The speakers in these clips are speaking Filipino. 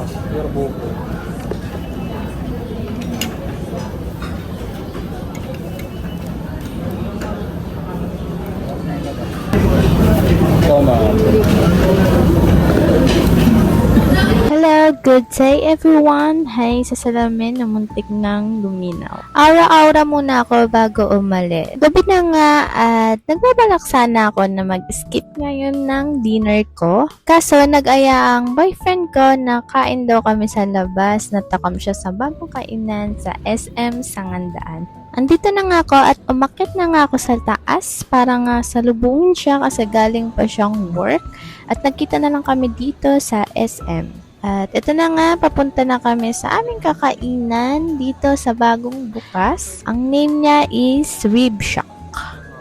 Pure buko. Ikaw na. Hello, good day everyone. Hay, sa salamin na muntik ng luminaw. Aura-aura muna ako bago umali. Gabi na nga at nagbabalak sana ako na mag-skip ngayon ng dinner ko. Kaso nag-aya ang boyfriend ko na kain daw kami sa labas. Natakam siya sa bagong kainan sa SM Sangandaan. Andito na nga ako at umakyat na nga ako sa taas para nga salubungin siya kasi galing pa siyang work. At nagkita na lang kami dito sa SM. At ito na nga, papunta na kami sa aming kakainan dito sa bagong bukas. Ang name niya is Rib Shack.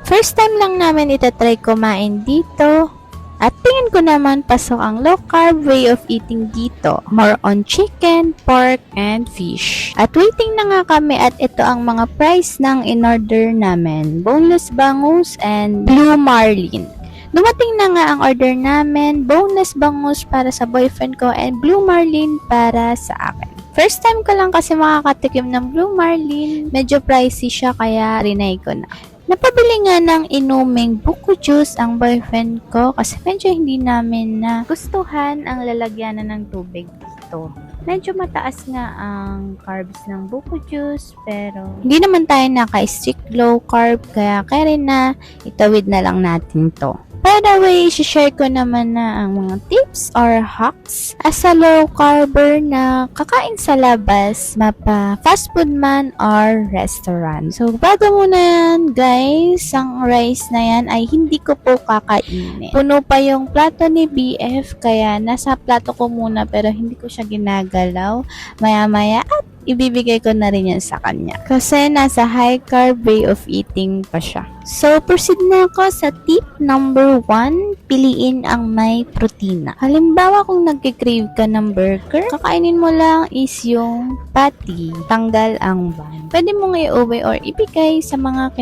First time lang namin itatry kumain dito. At tingin ko naman pasok ang low carb way of eating dito. More on chicken, pork, and fish. At waiting na nga kami at ito ang mga price ng in-order namin. Boneless bangus and blue marlin. Dumating na nga ang order namin, boneless bangus para sa boyfriend ko and blue marlin para sa akin. First time ko lang kasi makakatikim ng blue marlin. Medyo pricey siya kaya rinay ko na. Napabili nga ng inuming buko juice ang boyfriend ko kasi medyo hindi namin na gustuhan ang lalagyanan ng tubig dito. Medyo mataas nga ang carbs ng buko juice pero hindi naman tayo naka-strict low carb kaya rin na itawid na lang natin to. By the way, share ko naman na ang mga tips or hacks as a low carber na kakain sa labas, mapa fast food man or restaurant. So, bago muna yan, guys, ang rice na yan ay hindi ko po kakainin. Puno pa yung plato ni BF, kaya nasa plato ko muna pero hindi ko siya ginagalaw. Maya-maya at ibibigay ko na rin yan sa kanya. Kasi nasa high carb way of eating pa siya. So, proceed na ako sa tip number 1. Piliin ang may protina. Halimbawa, kung nagkikrave ka ng burger, kakainin mo lang is yung patty. Tanggal ang bun. Pwede mo nga i-uwi or ibigay sa mga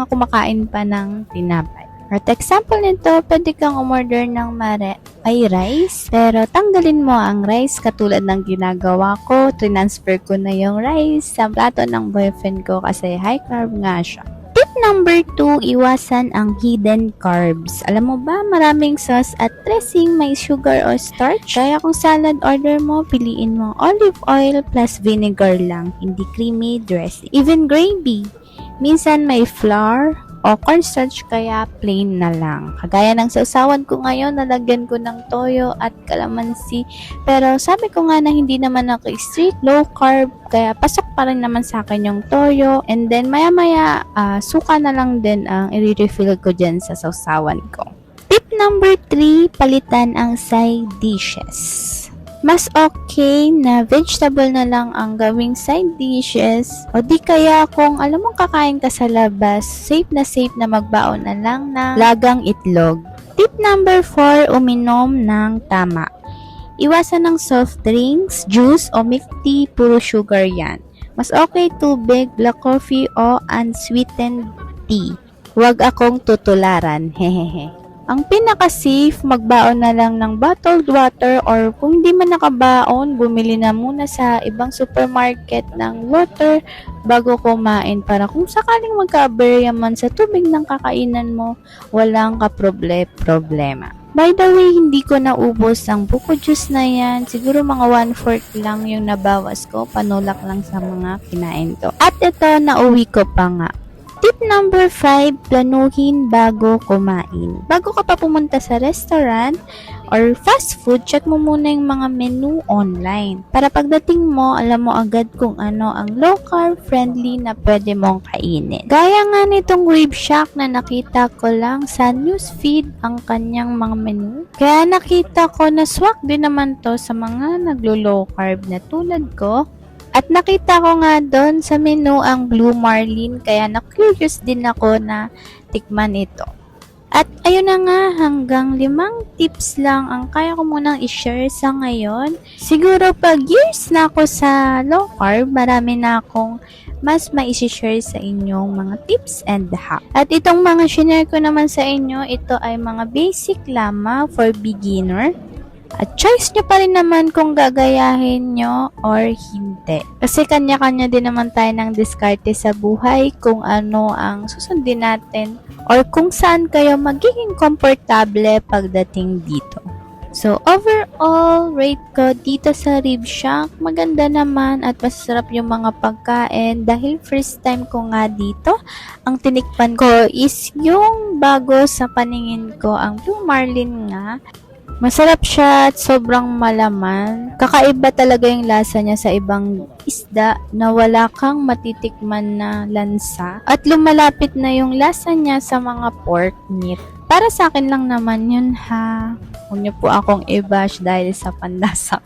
kumakain pa ng tinapay. At example nito, pwede kang umorder ng rice, pero tanggalin mo ang rice katulad ng ginagawa ko. Transfer ko na yung rice sa plato ng boyfriend ko kasi high carb nga siya. Tip number 2, iwasan ang hidden carbs. Alam mo ba, maraming sauce at dressing may sugar or starch. Kaya kung salad order mo, piliin mo olive oil plus vinegar lang, hindi creamy dressing. Even gravy, minsan may flour o cornstarch kaya plain na lang. Kagaya ng sausawan ko ngayon, nalagyan ko ng toyo at kalamansi. Pero sabi ko nga na hindi naman ako strict low carb, kaya pasok pa rin naman sa akin yung toyo. And then maya-maya, suka na lang din ang i-refill ko dyan sa sausawan ko. Tip number 3, palitan ang side dishes. Mas okay na vegetable na lang ang gawing side dishes o di kaya kung alam mong kakain ka sa labas, safe na magbaon na lang ng lagang itlog. Tip number 4, uminom ng tama. Iwasan ng soft drinks, juice o milk tea, puro sugar yan. Mas okay tubig, black coffee o unsweetened tea. Huwag akong tutularan, hehehe. Ang pinaka-safe, magbaon na lang ng bottled water or kung hindi man nakabaon, bumili na muna sa ibang supermarket ng water bago kumain para kung sakaling magka-aberya man sa tubig ng kakainan mo, walang problema. By the way, hindi ko naubos ang buko juice na yan. Siguro mga 1/4 lang yung nabawas ko. Panulak lang sa mga kinain ko. At ito, nauwi ko pa nga. Tip number 5, planuhin bago kumain. Bago ka pa pumunta sa restaurant or fast food, check mo muna yung mga menu online. Para pagdating mo, alam mo agad kung ano ang low carb friendly na pwede mong kainin. Gaya nga nitong Rib Shack na nakita ko lang sa newsfeed ang kanyang mga menu. Kaya nakita ko na swak din naman to sa mga naglo-low carb na tulad ko. At nakita ko nga doon sa menu ang blue marlin kaya na-curious din ako na tikman ito. At ayun na nga, hanggang 5 tips lang ang kaya ko munang i-share sa ngayon. Siguro pag years na ako sa low carb, marami na akong mas ma-share sa inyong mga tips and hacks. At itong mga share ko naman sa inyo, ito ay mga basic lamang for beginner. At choice nyo pa rin naman kung gagayahin nyo or hindi. Kasi kanya-kanya din naman tayo ng diskarte sa buhay kung ano ang susundin natin or kung saan kayo magiging komportable pagdating dito. So, overall, rate ko dito sa Rib Shack, maganda naman at masarap yung mga pagkain dahil first time ko nga dito. Ang tinikpan ko is yung bago sa paningin ko, ang Blue Marlin nga. Masarap siya at sobrang malaman. Kakaiba talaga yung lasa niya sa ibang isda na wala kang matitikman na lansa. At lumalapit na yung lasa niya sa mga pork meat. Para sa akin lang naman yun ha. Huwag niyo po akong i-bash dahil sa panlasa.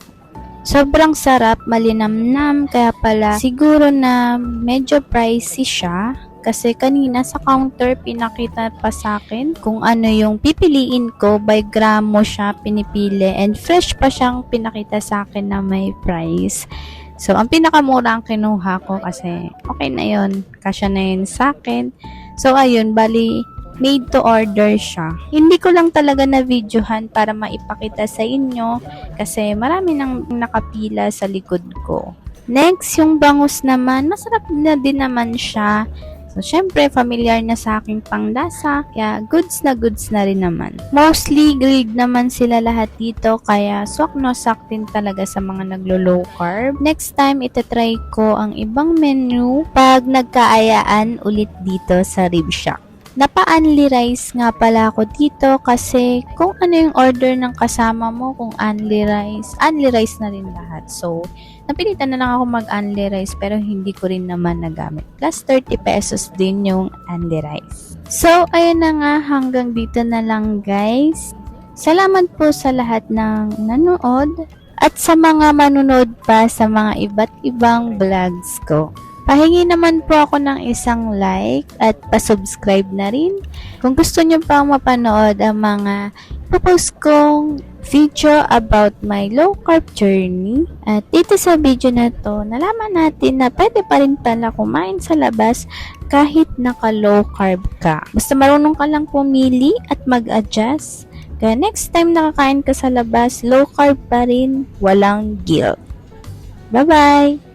Sobrang sarap, malinamnam, kaya pala siguro na medyo pricey siya. Kasi kanina sa counter, pinakita pa sa akin kung ano yung pipiliin ko. By gramo siya pinipili. And fresh pa siyang pinakita sa akin na may price. So, ang pinakamura ang kinuha ko kasi okay na yun. Kasya na yun sa akin. So, ayun, bali, made to order siya. Hindi ko lang talaga na videohan para maipakita sa inyo kasi marami nang nakapila sa likod ko. Next, yung bangus naman, masarap na din naman siya. So, syempre, familiar na sa aking panglasa, kaya goods na rin naman. Mostly, grilled naman sila lahat dito, kaya swak no sak din talaga sa mga naglo-low carb. Next time, itatry ko ang ibang menu pag nagkaayaan ulit dito sa Rib Shack. Napa-unli rice nga pala ako dito kasi kung ano yung order ng kasama mo, kung unli rice na rin lahat. So, napilitan na lang ako mag-unli rice pero hindi ko rin naman nagamit. Plus 30 pesos din yung unli rice. So, ayun na nga, hanggang dito na lang guys. Salamat po sa lahat ng nanood at sa mga manunood pa sa mga iba't ibang vlogs ko. Pahingi naman po ako ng isang like at pa-subscribe na rin. Kung gusto nyo pang mapanood ang mga ipopost kong video about my low carb journey. At dito sa video na to, nalaman natin na pwede pa rin pala kumain sa labas kahit naka low carb ka. Basta marunong ka lang pumili at mag-adjust. Kaya next time nakakain ka sa labas, low carb pa rin, walang guilt. Bye-bye!